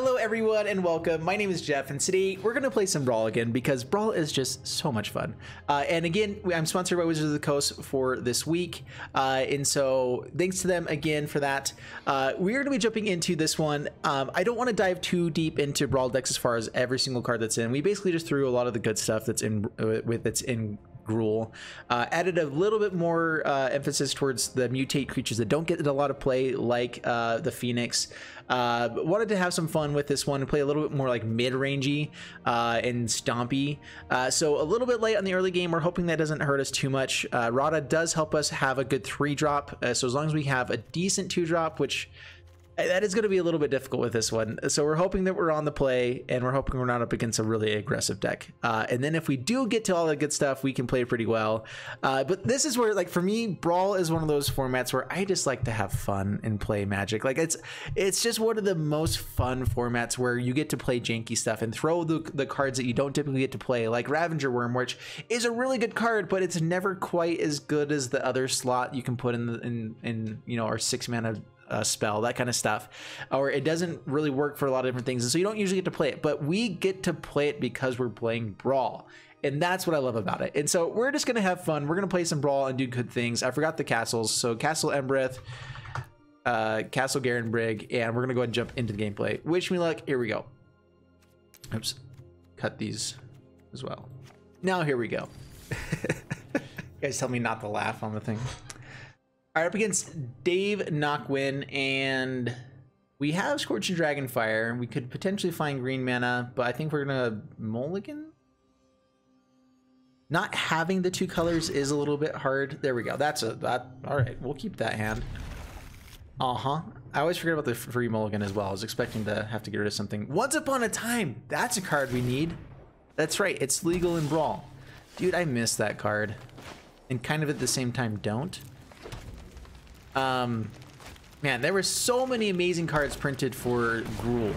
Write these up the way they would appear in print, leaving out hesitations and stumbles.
Hello everyone and welcome. My name is Jeff and today we're going to play some Brawl again because Brawl is just so much fun. And again, I'm sponsored by Wizards of the Coast for this week. And so thanks to them again for that. We're going to be jumping into this one. I don't want to dive too deep into Brawl decks as far as every single card that's in. We basically just threw a lot of the good stuff that's in BRAWL. Added a little bit more emphasis towards the mutate creatures that don't get a lot of play, like the Phoenix. But wanted to have some fun with this one and play a little bit more like mid-rangey and stompy. So a little bit late on the early game. We're hoping that doesn't hurt us too much. RADHA does help us have a good 3-drop. So as long as we have a decent 2-drop, which that is going to be a little bit difficult with this one. So we're hoping that we're on the play and we're hoping we're not up against a really aggressive deck. And then if we do get to all the good stuff, we can play pretty well. But this is where, like, for me, Brawl is one of those formats where I just like to have fun and play Magic. Like, it's just one of the most fun formats where you get to play janky stuff and throw the cards that you don't typically get to play, like Ravager Worm, which is a really good card, but it's never quite as good as the other slot you can put in you know, our 6-mana spell, that kind of stuff, or it doesn't really work for a lot of different things, and so you don't usually get to play it, but we get to play it because we're playing Brawl, and that's what I love about it. And so we're just gonna have fun. We're gonna play some Brawl and do good things. I forgot the castles, so Castle Embereth, Castle Garenbrig, and we're gonna go ahead and jump into the gameplay. Wish me luck. Here we go. Oops, cut these as well. Now here we go. You guys tell me not to laugh on the thing. All right, up against Dave Knockwin, and we have Scorching Dragonfire. We could potentially find green mana, but I think we're gonna mulligan. Not having the 2 colors is a little bit hard. There we go. All right, we'll keep that hand. I always forget about the free mulligan as well. I was expecting to have to get rid of something. Once Upon a Time. That's a card we need. That's right. It's legal in Brawl. Dude, I miss that card, and kind of at the same time don't. Man, there were so many amazing cards printed for Gruul.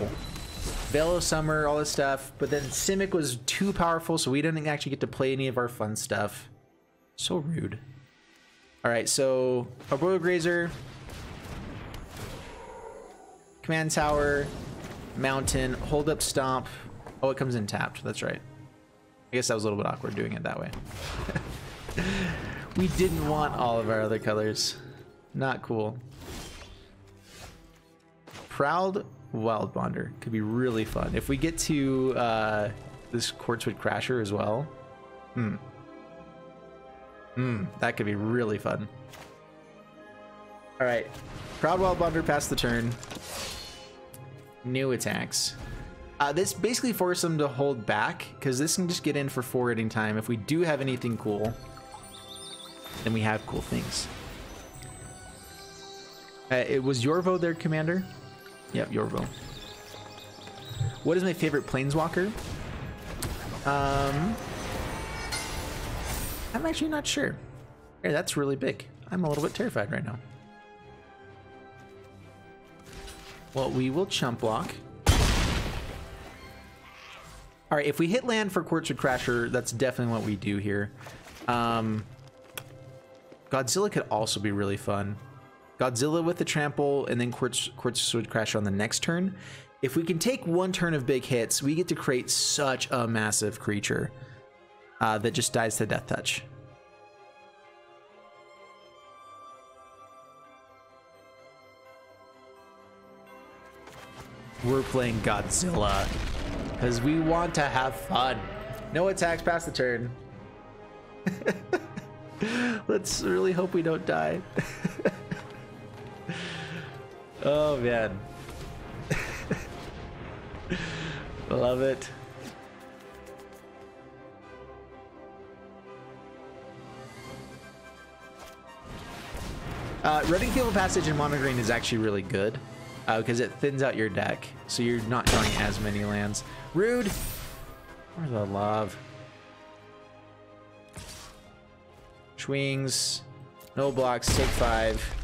Veil of Summer, all this stuff, but then Simic was too powerful, so we didn't actually get to play any of our fun stuff. So rude. All right, so Arboreal Grazer, Command Tower, Mountain, Hold Up Stomp. Oh, it comes in tapped. That's right. I guess that was a little bit awkward doing it that way. We didn't want all of our other colors. Not cool. Proud Wild Bonder could be really fun if we get to this Quartzwood Crasher as well. That could be really fun. All right, Proud Wild Bonder passed the turn. New attacks. This basically forced them to hold back because this can just get in for forwarding time. If we do have anything cool, then we have cool things. It was Yorvo their commander? Yep, Yorvo. What is my favorite planeswalker? I'm actually not sure. Hey, that's really big. I'm a little bit terrified right now. Well, we will chump block. All right, if we hit land for Quartzwood Crasher, that's definitely what we do here. Godzilla could also be really fun. Godzilla with the trample and then Quartzwood Crasher on the next turn. If we can take 1 turn of big hits, we get to create such a massive creature that just dies to Death Touch. We're playing Godzilla because we want to have fun. No attacks past the turn. Let's really hope we don't die. Oh man. Love it. Running Field of Passage in mono green is actually really good because it thins out your deck, so you're not drawing as many lands. Rude. For the love. Swings. No blocks. Take 5.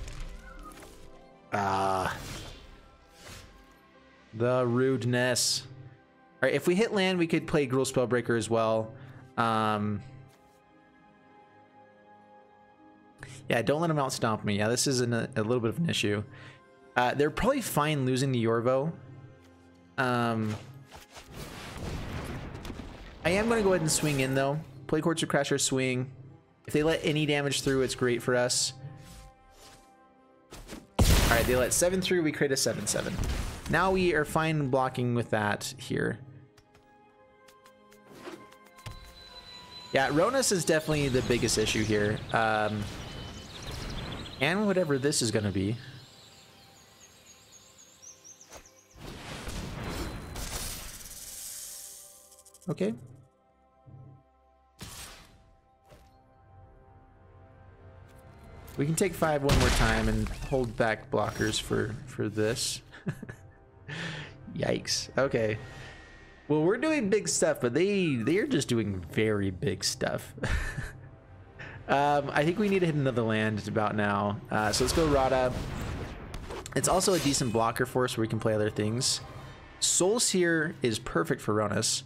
The rudeness. All right, if we hit land, we could play Gruul Spellbreaker as well. Yeah, don't let him out stomp me. Yeah, this is a little bit of an issue. They're probably fine losing the Yorvo. I am going to go ahead and swing in though. Play Courts or Crasher, swing. If they let any damage through, it's great for us. All right, they let 7 through, we create a 7/7. Now we are fine blocking with that here. Yeah, Ronus is definitely the biggest issue here. And whatever this is going to be. Okay. We can take 5 one more time and hold back blockers for this. Yikes. Okay. Well, we're doing big stuff, but they're just doing very big stuff. I think we need to hit another land about now. So let's go RADHA. It's also a decent blocker for us where we can play other things. Soul Seer is perfect for Ronus.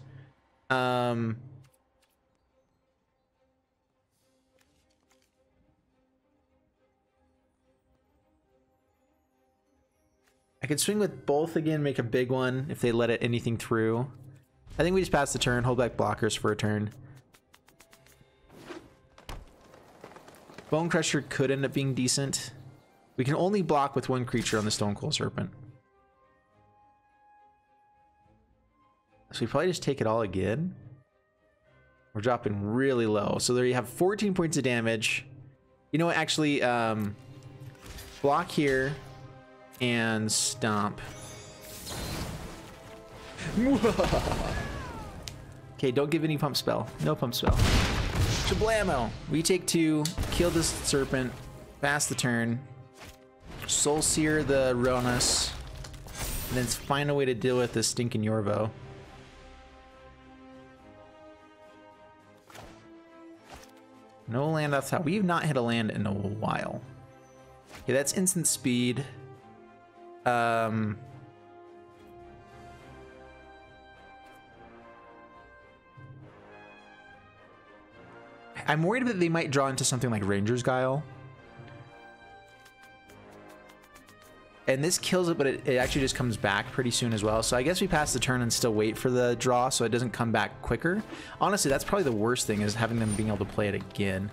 I could swing with both again, make a big one if they let it anything through. I think we just pass the turn, hold back blockers for a turn. Bone Crusher could end up being decent. We can only block with 1 creature on the Stone Cold Serpent. So we probably just take it all again. We're dropping really low. So there you have 14 points of damage. You know what, actually, block here and stomp. Okay, don't give any pump spell. No pump spell. Shablamo! We take 2, kill this serpent, pass the turn, Soul Seer the Ronus, and then find a way to deal with this stinking Yorvo. No land off the top. We've not hit a land in a while. Okay, that's instant speed. I'm worried that they might draw into something like Ranger's Guile. And this kills it, but it actually just comes back pretty soon as well. So I guess we pass the turn and still wait for the draw so it doesn't come back quicker. Honestly, that's probably the worst thing, is having them being able to play it again.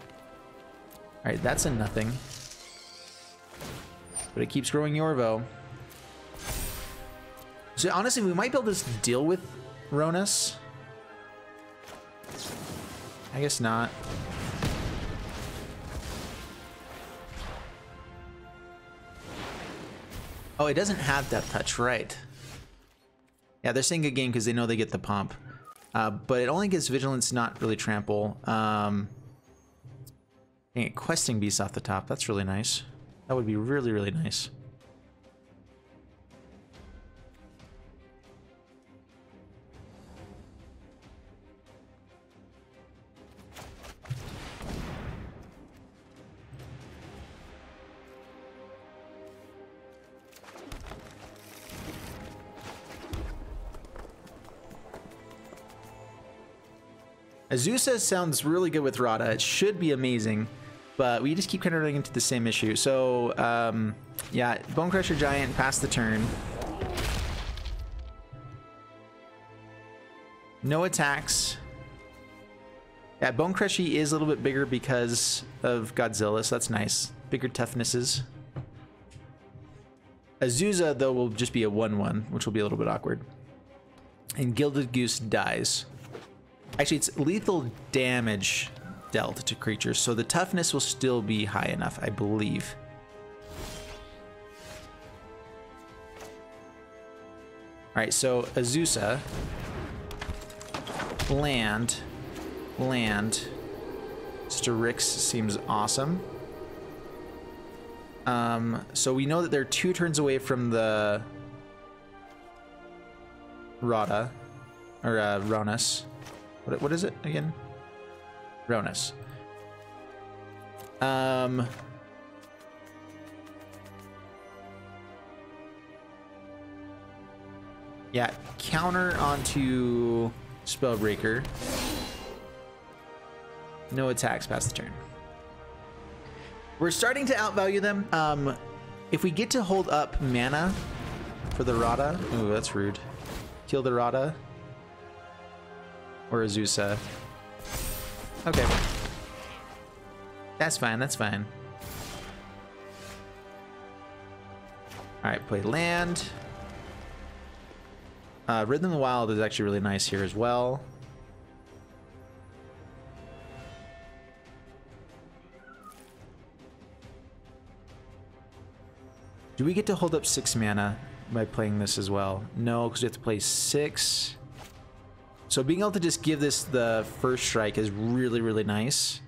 All right, that's a nothing. But it keeps growing Yorvo. So honestly, we might be able to just deal with Ronus. I guess not. Oh, it doesn't have Death Touch, right? Yeah, they're saying good game because they know they get the pump. But it only gives Vigilance, not really Trample. Dang it, Questing Beast off the top. That's really nice. That would be really, really nice. Azusa sounds really good with RADHA. It should be amazing, but we just keep kind of running into the same issue. So, yeah, Bone Crusher Giant, pass the turn. No attacks. Yeah, Bone Crushy is a little bit bigger because of Godzilla, so that's nice. Bigger toughnesses. Azusa, though, will just be a 1/1, which will be a little bit awkward. And Gilded Goose dies. Actually, it's lethal damage dealt to creatures, so the toughness will still be high enough, I believe. Alright, so Azusa. Land. Strix seems awesome. So we know that they're 2 turns away from the RADHA, or Ronus. What is it again? Ronus. Yeah, counter onto Spellbreaker. No attacks past the turn. We're starting to outvalue them. If we get to hold up mana for the RADHA, ooh, that's rude. Kill the RADHA. Or Azusa. Okay. That's fine, that's fine. Alright, play land. Rhythm of the Wild is actually really nice here as well. Do we get to hold up 6 mana by playing this as well? No, because we have to play 6. So being able to just give this the first strike is really, really nice.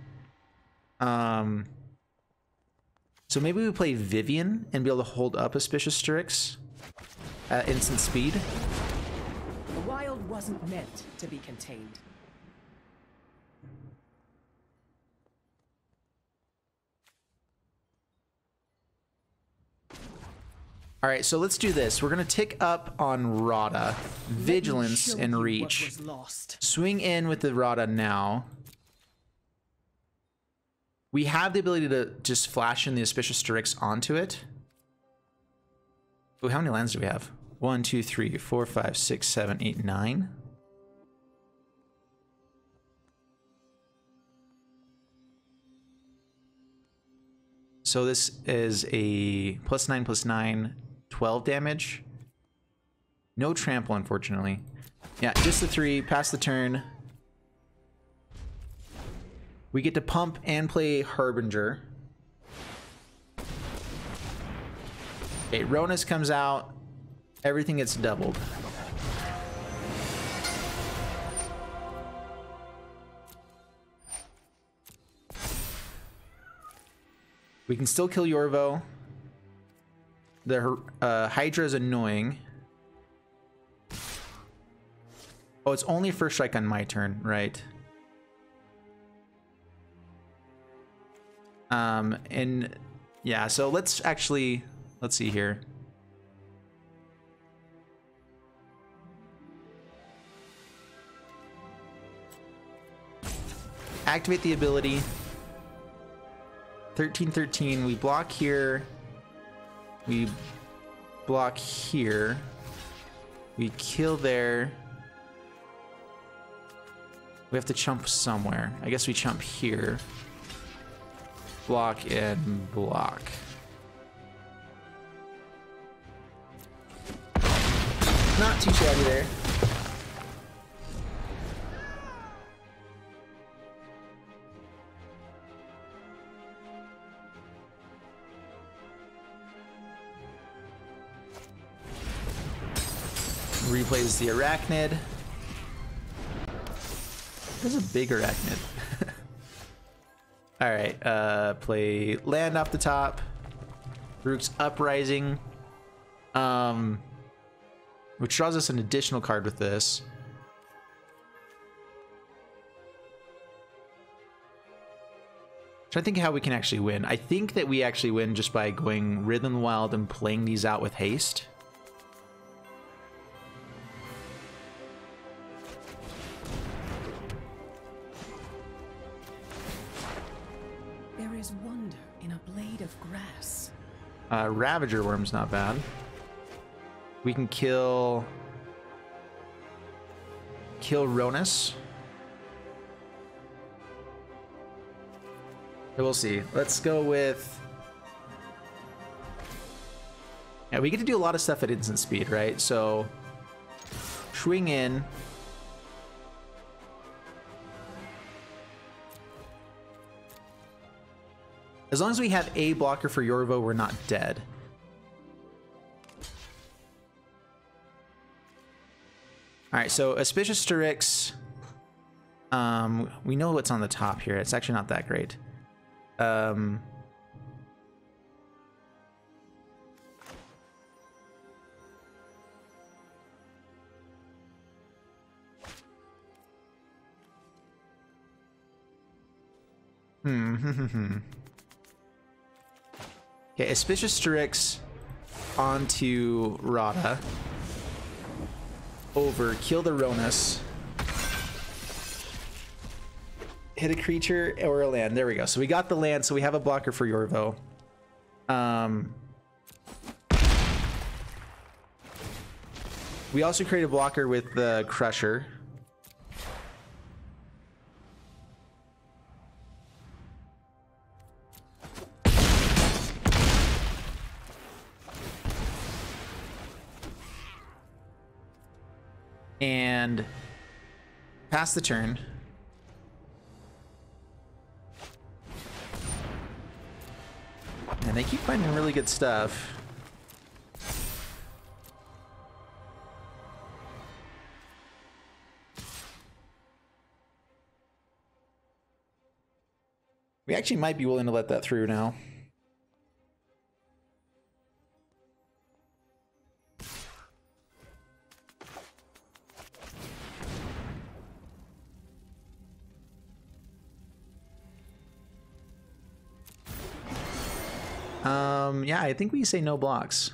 So maybe we play Vivian and be able to hold up Auspicious Strix at instant speed. The wild wasn't meant to be contained. All right, so let's do this. We're gonna tick up on RADHA, Vigilance, and Reach. Swing in with the RADHA now. We have the ability to just flash in the Auspicious Strix onto it. Ooh, how many lands do we have? 1, 2, 3, 4, 5, 6, 7, 8, 9. So this is a +9/+9, 12 damage. No trample, unfortunately. Yeah, just the 3, pass the turn. We get to pump and play Harbinger. Okay, Ronus comes out. Everything gets doubled. We can still kill Yorvo. The Hydra is annoying. Oh, it's only first strike on my turn, right? And yeah, so let's see here. Activate the ability. 13/13, we block here. We block here. We kill there. We have to chump somewhere. I guess we chump here. Block and block. Not too shabby there. Replays the Arachnid. There's a big Arachnid. Alright, play land off the top. Rook's Uprising. Which draws us an additional card with this. Trying to think how we can actually win. I think that we actually win just by going Rhythm Wild and playing these out with haste. There is wonder in a blade of grass. Ravager Worm's not bad. We can kill Ronus. We'll see. Let's go with... Yeah, we get to do a lot of stuff at instant speed, right? So, swing in. As long as we have a blocker for Yorvo, we're not dead. Alright, so Auspicious Strix. We know what's on the top here. It's actually not that great. Okay, Auspicious Strix onto RADHA. Over, kill the Ronus. Hit a creature or a land. There we go. So we got the land, so we have a blocker for Yorvo. We also create a blocker with the Crusher. And pass the turn. And they keep finding really good stuff. We actually might be willing to let that through now. Yeah, I think we say no blocks.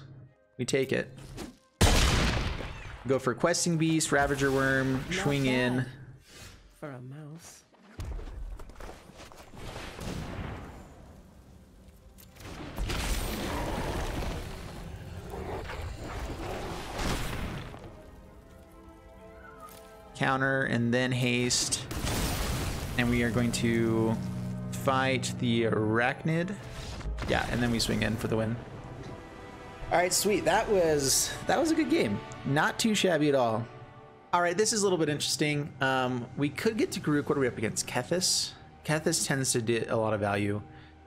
We take it. Go for Questing Beast, Ravager Worm, swing in. For a mouse. Counter and then haste. And we are going to fight the Arachnid. Yeah, and then we swing in for the win. All right, sweet. That was a good game. Not too shabby at all. All right, this is a little bit interesting. We could get to Garruk. What are we up against? Kethis. Kethis tends to do a lot of value.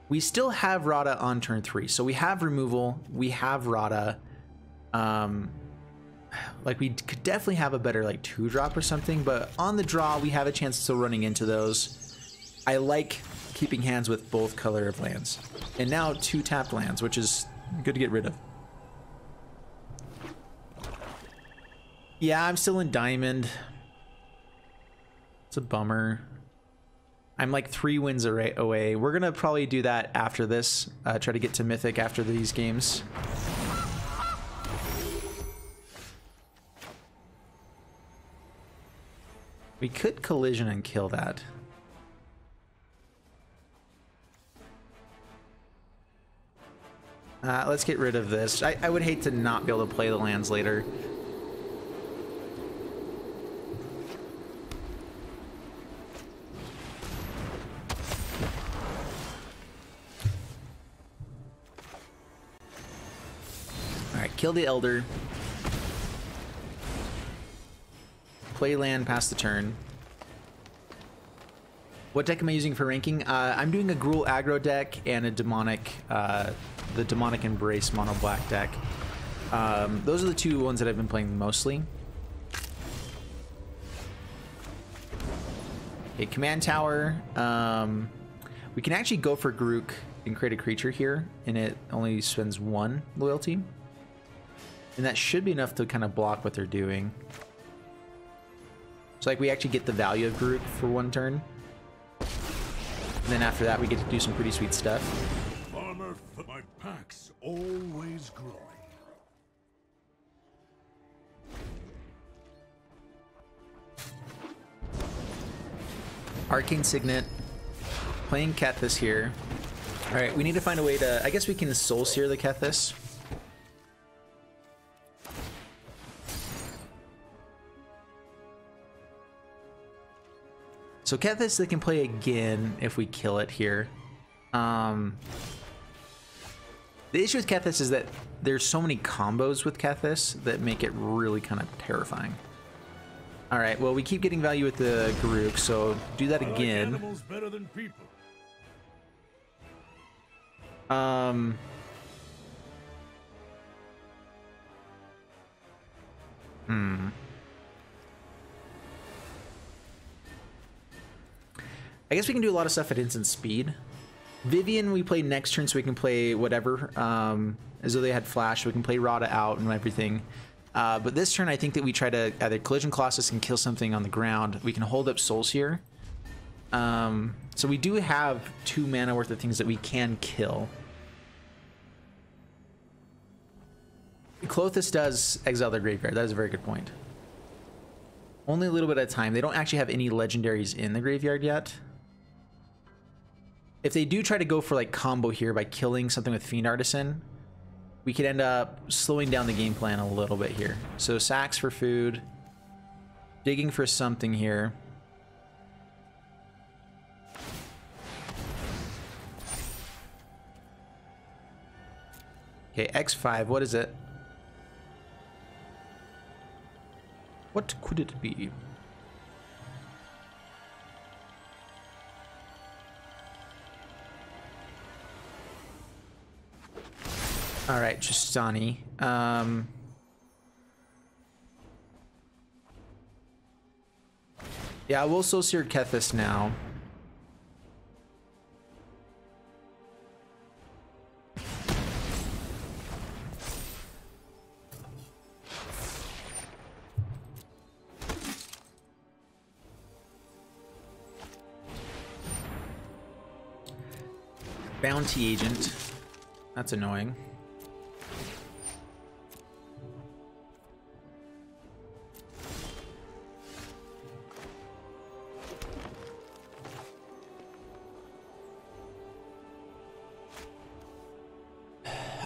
We still have RADHA on turn 3, so we have removal. We have RADHA. Like we could definitely have a better like 2-drop or something, but on the draw we have a chance of still running into those. I like keeping hands with both color of lands, and now 2 tapped lands, which is good to get rid of. Yeah, I'm still in Diamond. It's a bummer. I'm like 3 wins away. We're gonna probably do that after this. Try to get to Mythic after these games. We could collision and kill that. Let's get rid of this. I would hate to not be able to play the lands later. Alright, kill the Elder. Play land, pass the turn. What deck am I using for ranking? I'm doing a Gruul aggro deck and a demonic, the Demonic Embrace mono black deck. Those are the 2 ones that I've been playing mostly. Okay, command tower. We can actually go for Garruk and create a creature here, and it only spends 1 loyalty. And that should be enough to kind of block what they're doing. So like we actually get the value of Garruk for 1 turn. And then after that we get to do some pretty sweet stuff. Farmer, my pack's always growing. Arcane Signet. Playing Kethis here. Alright, we need to find a way to... I guess we can Soul Sear the Kethis. So Kethis, they can play again if we kill it here. The issue with Kethis is that there's so many combos with Kethis that make it really kind of terrifying. All right, well, we keep getting value with the Garruk, so do that again. Like animals better than people. I guess we can do a lot of stuff at instant speed. Vivian we play next turn, so we can play whatever. As though they had flash, so we can play RADHA out and everything. But this turn, I think that we try to either Collision Colossus and kill something on the ground. We can hold up Souls here. So we do have 2 mana worth of things that we can kill. Klothys does exile their graveyard. That is a very good point. Only a little bit at a time. They don't actually have any legendaries in the graveyard yet. If they do try to go for like combo here by killing something with Fiend Artisan, we could end up slowing down the game plan a little bit here. So sacks for food, digging for something here. Okay, X5, what is it? What could it be? All right, Tristani. Yeah, we'll Sosir Kethis now. Bounty agent. That's annoying.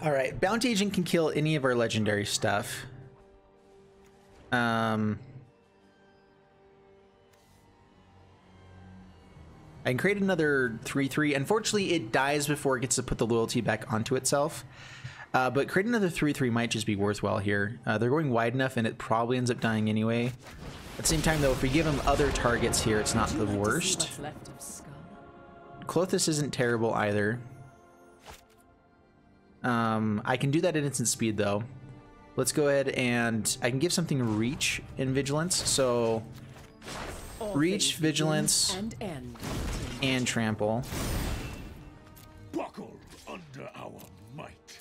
All right, bounty agent can kill any of our legendary stuff. I can create another 3/3. Unfortunately, it dies before it gets to put the loyalty back onto itself. But create another 3/3 might just be worthwhile here. They're going wide enough, and it probably ends up dying anyway. At the same time, though, if we give them other targets here, it's not the worst. Clothis isn't terrible either. I can do that at instant speed, though. Let's go ahead and I can give something reach in vigilance. So reach, vigilance, and trample. Buckle under our might.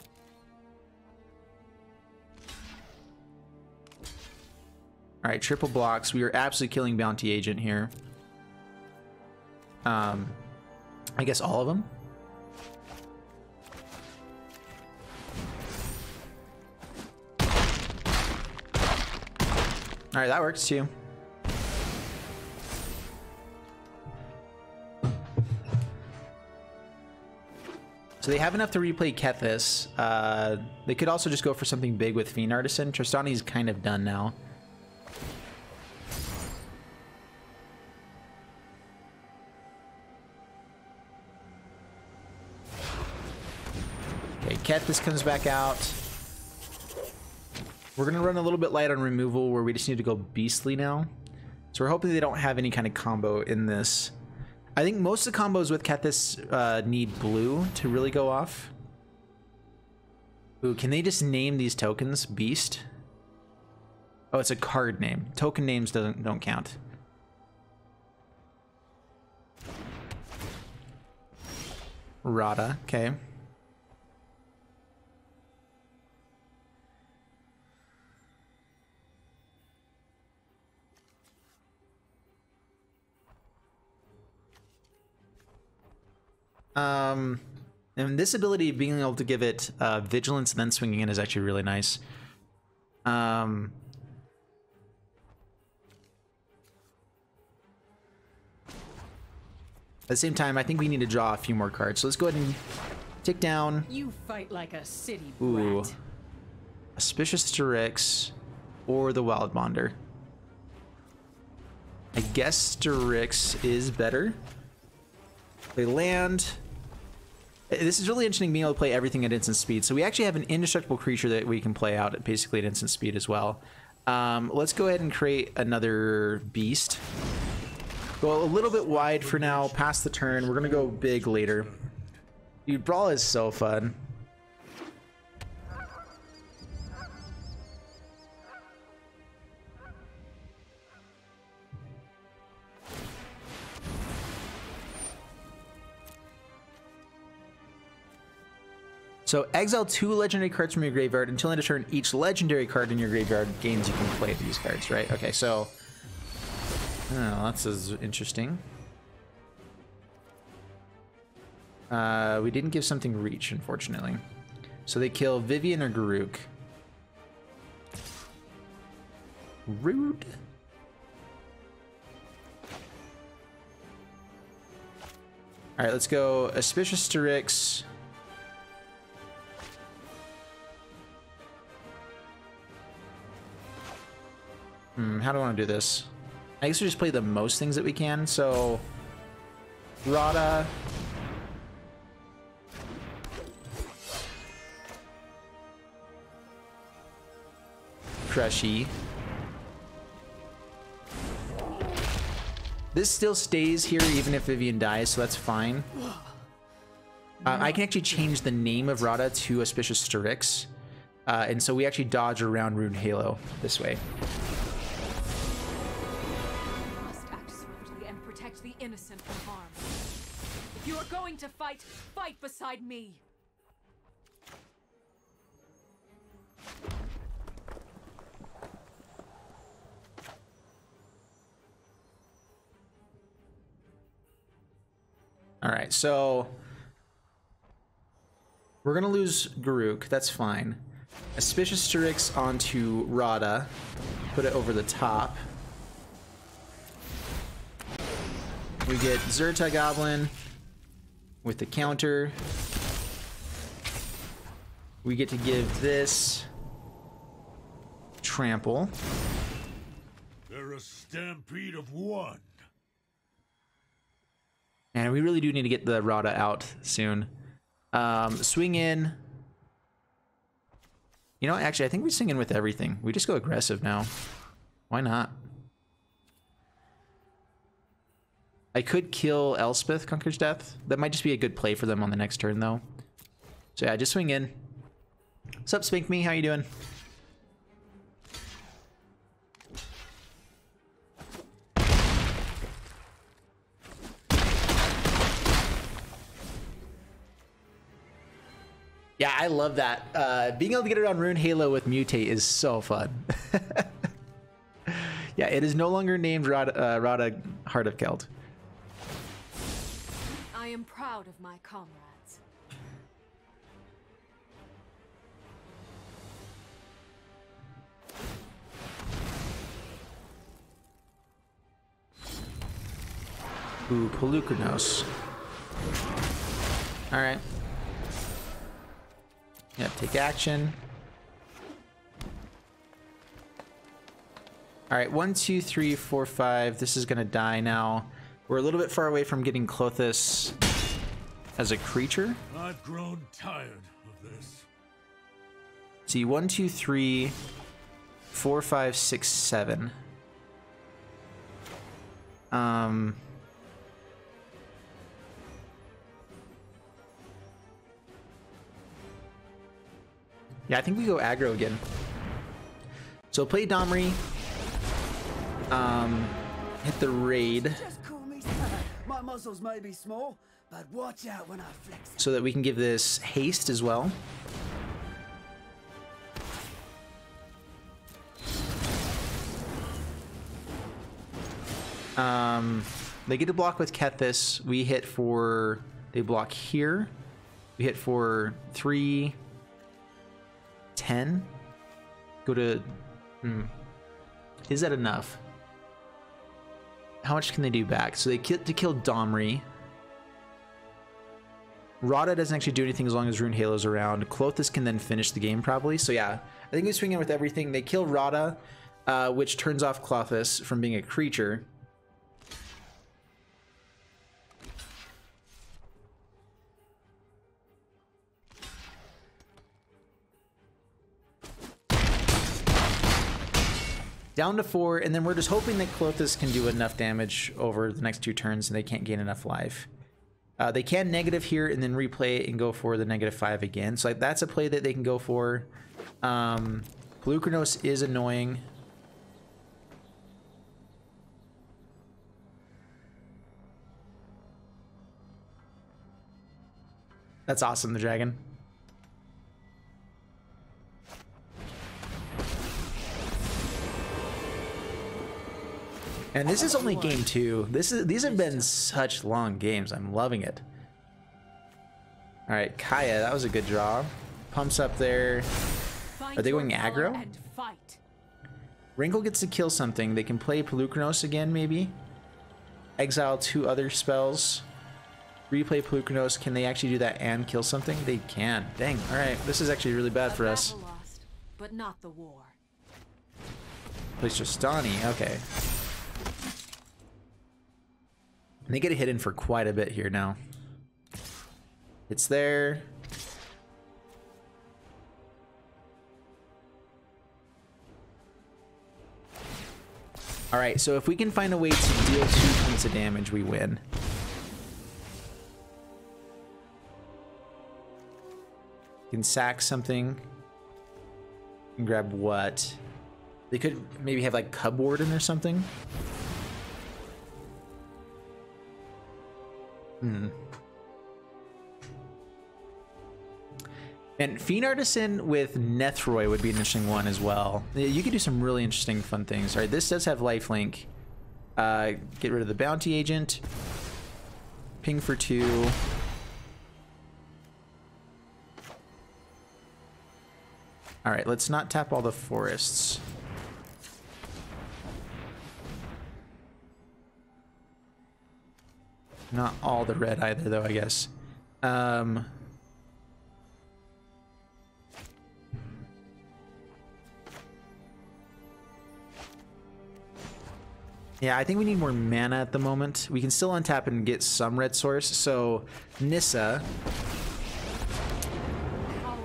All right, triple blocks. We are absolutely killing bounty agent here. I guess all of them. All right, that works too. So they have enough to replay Kethis. They could also just go for something big with Fiend Artisan. Tristani's kind of done now. Okay, Kethis comes back out. We're going to run a little bit light on removal where we just need to go beastly now. So we're hoping they don't have any kind of combo in this. I think most of the combos with Kethis need blue to really go off. Ooh, can they just name these tokens Beast? Oh, it's a card name. Token names don't count. RADHA, okay. And this ability, being able to give it vigilance and then swinging in, is actually really nice. At the same time, I think we need to draw a few more cards. So let's go ahead and take down. You fight like a city Ooh, brat. Auspicious Styx or the Wild Bonder. I guess Styx is better. They land. This is really interesting, being able to play everything at instant speed. So we actually have an indestructible creature that we can play out at basically at instant speed as well. Let's go ahead and create another beast. Go a little bit wide for now, past the turn. We're gonna go big later. Dude, Brawl is so fun. So exile 2 legendary cards from your graveyard. Until end of turn, each legendary card in your graveyard gains you can play these cards, right? Okay, so oh, that's interesting. We didn't give something reach, unfortunately. So they kill Vivian or Garruk. Rude. All right, let's go Auspicious Styx. How do I want to do this? I guess we just play the most things that we can. So, RADHA. Crushy. This still stays here even if Vivian dies, so that's fine. I can actually change the name of RADHA to Auspicious Strix. And so we actually dodge around Rune Halo this way. You must act swiftly and protect the innocent from harm. If you are going to fight, fight beside me. All right, so we're gonna lose Garuk. That's fine. Auspicious Strix onto RADHA. Put it over the top. We get Zerta Goblin with the counter. We get to give this Trample. They're a stampede of one. And we really do need to get the RADHA out soon. Swing in. You know, actually, I think we swing in with everything. We just go aggressive now. Why not? I could kill Elspeth, Conqueror's Death. That might just be a good play for them on the next turn, though. So yeah, just swing in. What's up, Spink Me? How you doing? Yeah, I love that. Being able to get around Rune Halo with Mutate is so fun. Yeah, it is no longer named RADHA Heart of Kelt. I am proud of my comrades. Ooh, Polukranos. All right. Yeah, take action. All right, 1, 2, 3, 4, 5. This is gonna die now. We're a little bit far away from getting Klothys as a creature. I've grown tired of this. See, 1, 2, 3, 4, 5, 6, 7. Yeah, I think we go aggro again. So play Domri. Hit the raid. Just call me sir. My muscles may be small, but watch out when I flex. So that we can give this haste as well. They get to block with Kethis. We hit for... They block here. We hit for 3... 10. Go to... Is that enough? How much can they do back? So they get to kill Domri. RADHA doesn't actually do anything as long as Rune Halo's around. Klothys can then finish the game probably. So yeah, I think we swing in with everything. They kill RADHA, which turns off Klothys from being a creature. Down to 4, and then we're just hoping that Klothys can do enough damage over the next 2 turns and they can't gain enough life. They can negative here and then replay it and go for the -5 again. So that's a play that they can go for. Polukranos is annoying. That's awesome, the dragon. And this is only game 2. These have been such long games. I'm loving it. All right, Kaya, that was a good draw. Pumps up there. Are they going aggro? Wrinkle gets to kill something. They can play Polukranos again, maybe. Exile 2 other spells. Replay Polukranos. Can they actually do that and kill something? They can. Dang. All right, this is actually really bad for us. Lost, but not the war. Plays Tristani, okay. And they get a hit in for quite a bit here now. It's there. All right, so if we can find a way to deal 2 points of damage, we win. Can sack something. Can grab what? They could maybe have like Cub Warden or something. And Fiend Artisan with Nethroy would be an interesting one as well. You could do some really interesting, fun things. All right, this does have lifelink. Get rid of the Bounty Agent. Ping for 2. All right, let's not tap all the forests. Not all the red either, though, I guess. Yeah, I think we need more mana at the moment. We can still untap and get some red source. So, Nissa.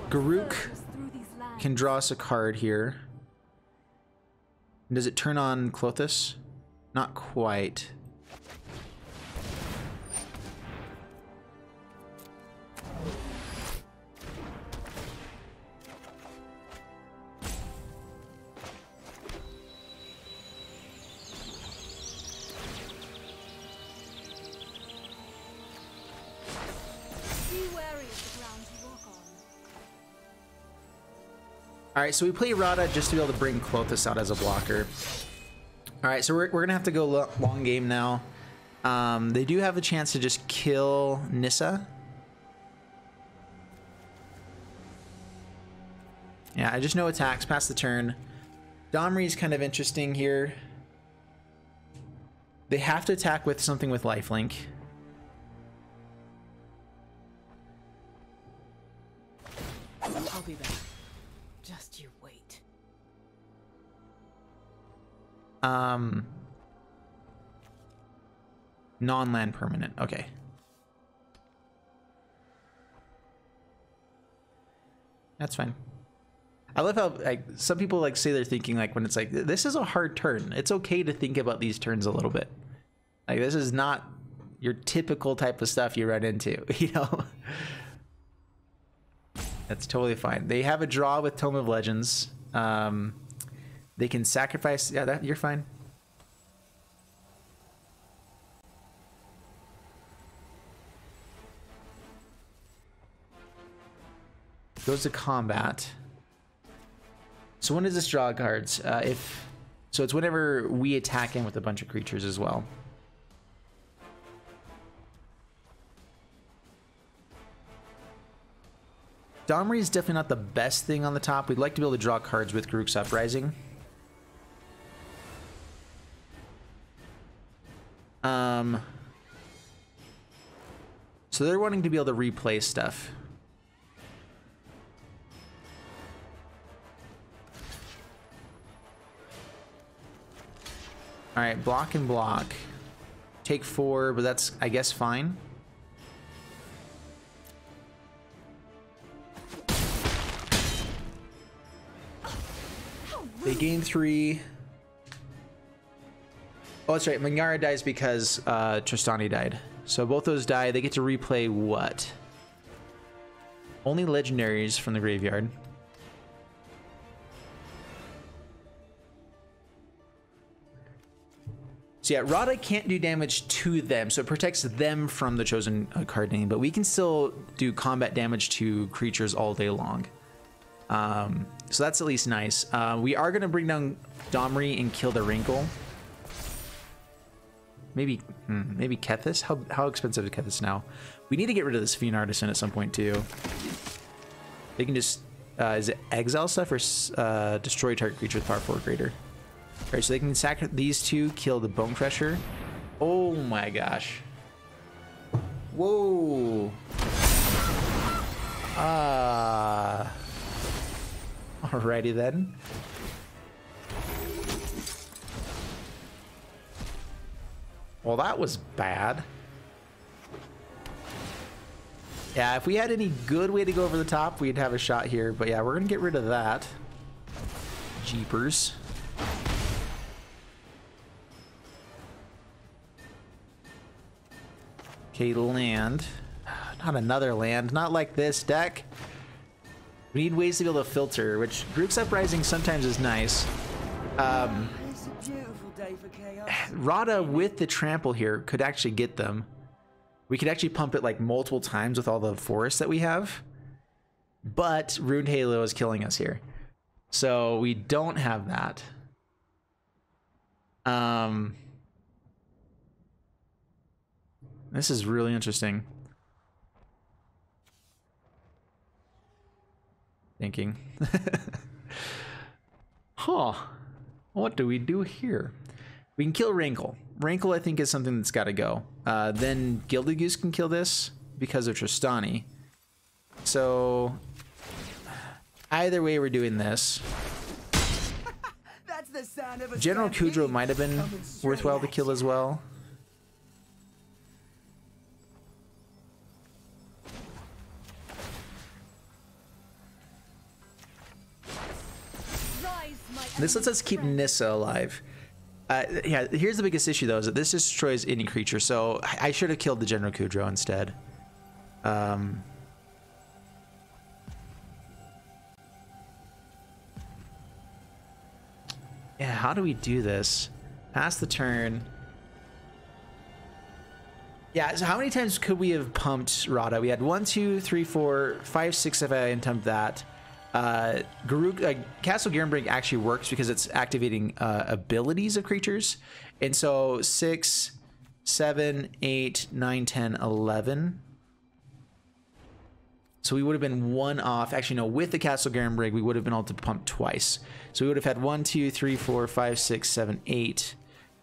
Garruk can draw us a card here. Does it turn on Klothys? Not quite. All right, so we play RADHA just to be able to bring Klothys out as a blocker. All right, so we're gonna have to go long game now. They do have the chance to just kill Nissa. Yeah, I just know attacks, pass the turn. Domri's kind of interesting here. They have to attack with something with lifelink. I'll be back. Just you wait. Non-land permanent. Okay. That's fine. I love how like some people like say they're thinking like when it's like this is a hard turn. It's okay to think about these turns a little bit. Like this is not your typical type of stuff you run into, you know. That's totally fine. They have a draw with Tome of Legends. They can sacrifice. Yeah, you're fine. Goes to combat. So when does this draw cards? So it's whenever we attack him with a bunch of creatures as well. Domri is definitely not the best thing on the top. We'd like to be able to draw cards with Garruk's Uprising. So they're wanting to be able to replay stuff. All right, block and block. Take 4, but that's, I guess, fine. They gain 3. Oh, that's right. Mangara dies because Tristani died. So both those die. They get to replay what? Only legendaries from the graveyard. So yeah, RADHA can't do damage to them, so it protects them from the chosen card name, but we can still do combat damage to creatures all day long. So that's at least nice. We are going to bring down Domri and kill the Wrinkle. Maybe Kethis? How expensive is Kethis now? We need to get rid of this Fiend Artisan at some point too. They can just, is it exile stuff or destroy target creature with power 4 or greater? Alright, so they can sack these two, kill the Bone Crusher. Oh my gosh. Whoa. Alrighty then. Well, that was bad. Yeah, if we had any good way to go over the top, we'd have a shot here. But yeah, we're gonna get rid of that. Jeepers. Okay, land. Not another land. Not like this deck. We need ways to be able to filter, which Grook's Uprising sometimes is nice. It's a beautiful day for chaos. RADHA with the trample here could actually get them. We could actually pump it like multiple times with all the forests that we have. But Ruined Halo is killing us here. So we don't have that. This is really interesting. Thinking. Huh. What do we do here? We can kill Rankle. Rankle, I think, is something that's got to go. Then Gilded Goose can kill this because of Tristani. So either way, we're doing this. That's the sound of a General stampede. Kudro might have been Coming straight worthwhile to at kill you. as well. Rise, my This lets us keep Nissa alive. Yeah, here's the biggest issue though, is that this destroys any creature, so I should have killed the General Kudro instead. Yeah, how do we do this? Pass the turn. Yeah, so how many times could we have pumped RADHA? We had 1, 2, 3, 4, 5, 6 if I unpumped that. Castle Garenbrig actually works because it's activating abilities of creatures. And so 6, 7, 8, 9, 10, 11. So we would have been one off. Actually, no, with the Castle Garenbrig, we would have been able to pump twice. So we would have had 1, 2, 3, 4, 5, 6, 7, 8.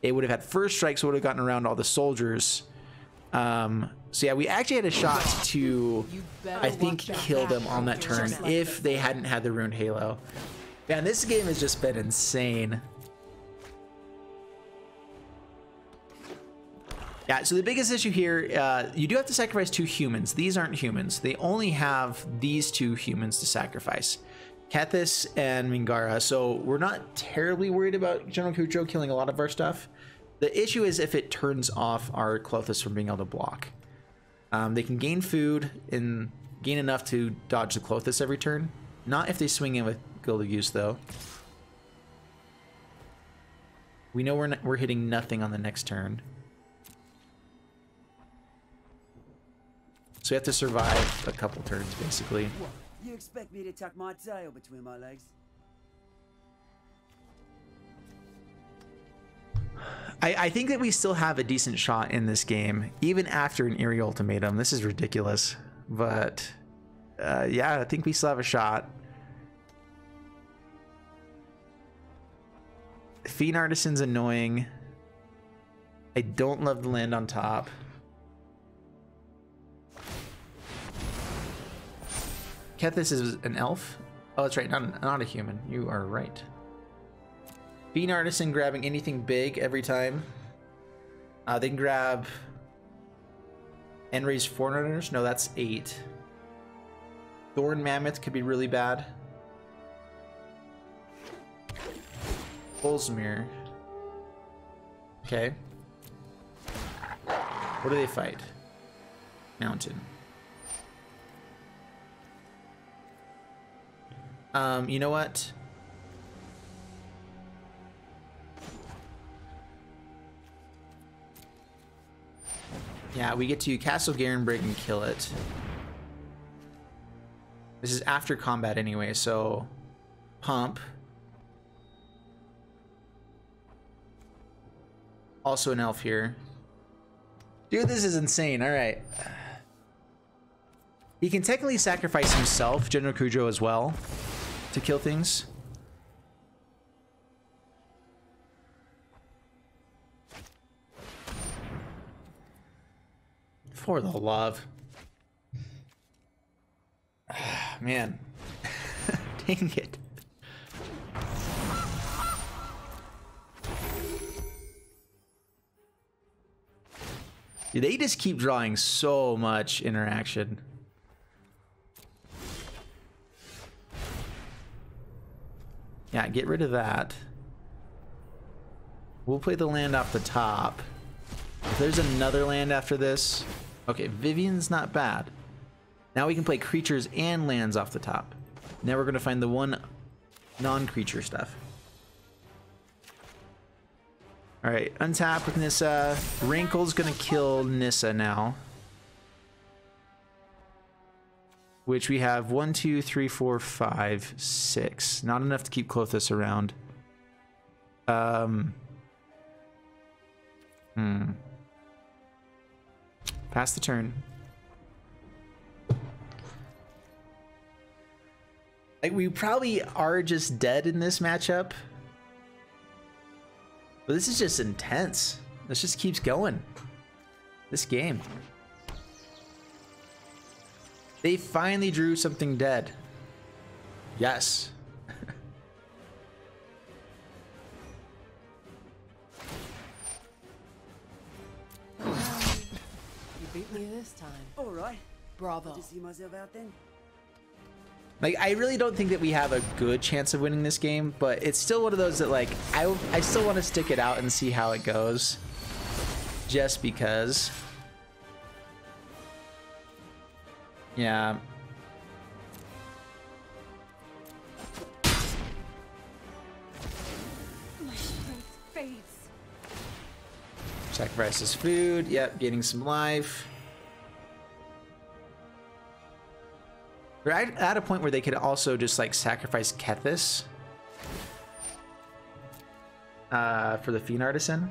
It would have had first strike, so it would have gotten around all the soldiers. So yeah, we actually had a shot to, I think, kill them on that turn if they hadn't had the Ruined Halo. Man, this game has just been insane. Yeah, so the biggest issue here, you do have to sacrifice 2 humans. These aren't humans. They only have these 2 humans to sacrifice. Kethis and Mingara. So we're not terribly worried about General Kudro killing a lot of our stuff. The issue is if it turns off our Klothys from being able to block. They can gain food and gain enough to dodge the Klothys every turn. Not if they swing in with Gilded Goose, though. We know we're hitting nothing on the next turn. So we have to survive a couple turns, basically. What? You expect me to tuck my tail between my legs? I think that we still have a decent shot in this game, even after an Eerie Ultimatum. This is ridiculous. But, yeah, I think we still have a shot. Fiend Artisan's annoying. I don't love the land on top. Kethis is an elf? Oh, that's right, not a human. You are right. Fiend Artisan grabbing anything big every time. They can grab Enray's Forerunners. No, that's 8. Thorn Mammoth could be really bad. Bolsmere. Okay. What do they fight? Mountain. You know what? Yeah, we get to Castle Garenbrig and kill it. This is after combat anyway, so pump. Also an elf here. Dude, this is insane. All right. He can technically sacrifice himself, General Kudro, as well, to kill things. For the love. Man. Dang it. Dude, they just keep drawing so much interaction. Yeah, get rid of that. We'll play the land off the top. If there's another land after this... Okay, Vivian's not bad. Now we can play creatures and lands off the top. Now we're going to find the one non-creature stuff. Alright, untap with Nissa. Rankle's going to kill Nissa now. Which we have 1, 2, 3, 4, 5, 6. Not enough to keep Klothys around. Pass the turn. Like, we probably are just dead in this matchup. But this is just intense. This just keeps going. This game. They finally drew something dead. Yes. You beat me this time. All right. Bravo. To see myself out then. Like, I really don't think that we have a good chance of winning this game, but it's still one of those that, like, I still want to stick it out and see how it goes. Just because. Yeah. My strength fades. Sacrifices food. Yep, gaining some life. We're at a point where they could also just, like, sacrifice Kethis for the Fiend Artisan.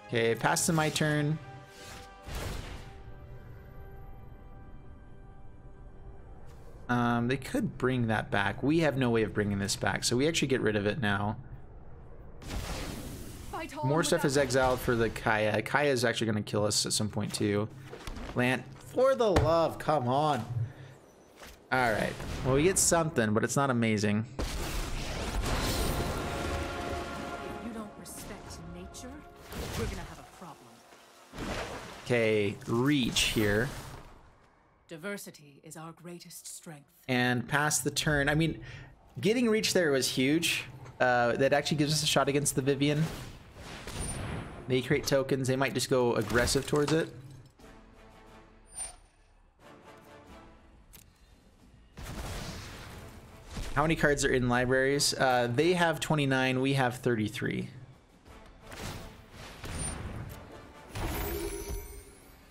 Okay, pass to my turn. They could bring that back. We have no way of bringing this back, so we actually get rid of it now. More stuff is exiled for the Kaya. Kaya is actually going to kill us at some point too. Land, for the love, come on. All right. Well, we get something, but it's not amazing. If you don't respect nature, we're gonna have a problem. Okay, reach here. Diversity is our greatest strength. And pass the turn. I mean, getting reach there was huge. That actually gives us a shot against the Vivian. They create tokens. They might just go aggressive towards it. How many cards are in libraries? They have 29. We have 33.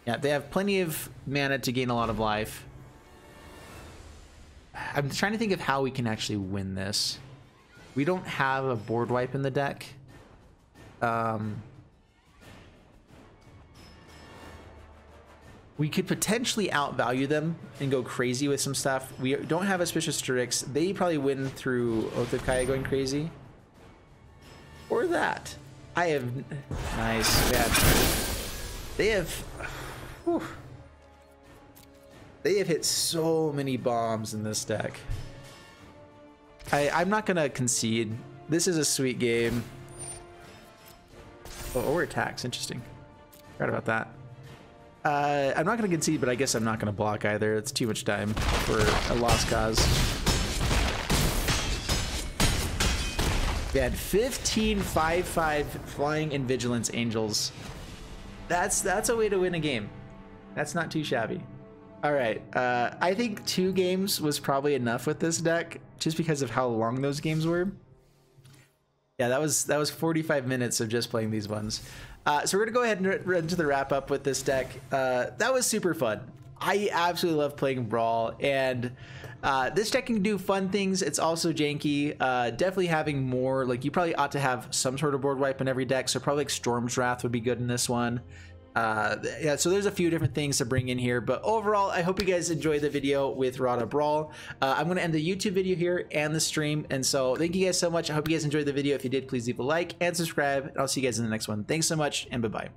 Yeah, they have plenty of mana to gain a lot of life. I'm trying to think of how we can actually win this. We don't have a board wipe in the deck. We could potentially outvalue them and go crazy with some stuff. We don't have Auspicious Strix. They probably win through Oath of Kaya going crazy. Or that. I have... Nice. Yeah. They have... Whew. They have hit so many bombs in this deck. I'm not going to concede. This is a sweet game. Oh, or attacks. Interesting. Forgot about that. I'm not going to concede, but I guess I'm not going to block either. It's too much time for a lost cause. We had 15 5/5 Flying and Vigilance Angels. That's a way to win a game. That's not too shabby. All right, I think 2 games was probably enough with this deck, just because of how long those games were. Yeah, that was 45 minutes of just playing these ones. So we're gonna go ahead and run to the wrap up with this deck. That was super fun. I absolutely love playing Brawl, and this deck can do fun things. It's also janky. Definitely having more, like, you probably ought to have some sort of board wipe in every deck, so probably like Storm's Wrath would be good in this one. Yeah, so there's a few different things to bring in here, but overall, I hope you guys enjoyed the video with RADHA Brawl. I'm going to end the YouTube video here and the stream, and so thank you guys so much. I hope you guys enjoyed the video. If you did, please leave a like and subscribe, and I'll see you guys in the next one. Thanks so much, and bye-bye.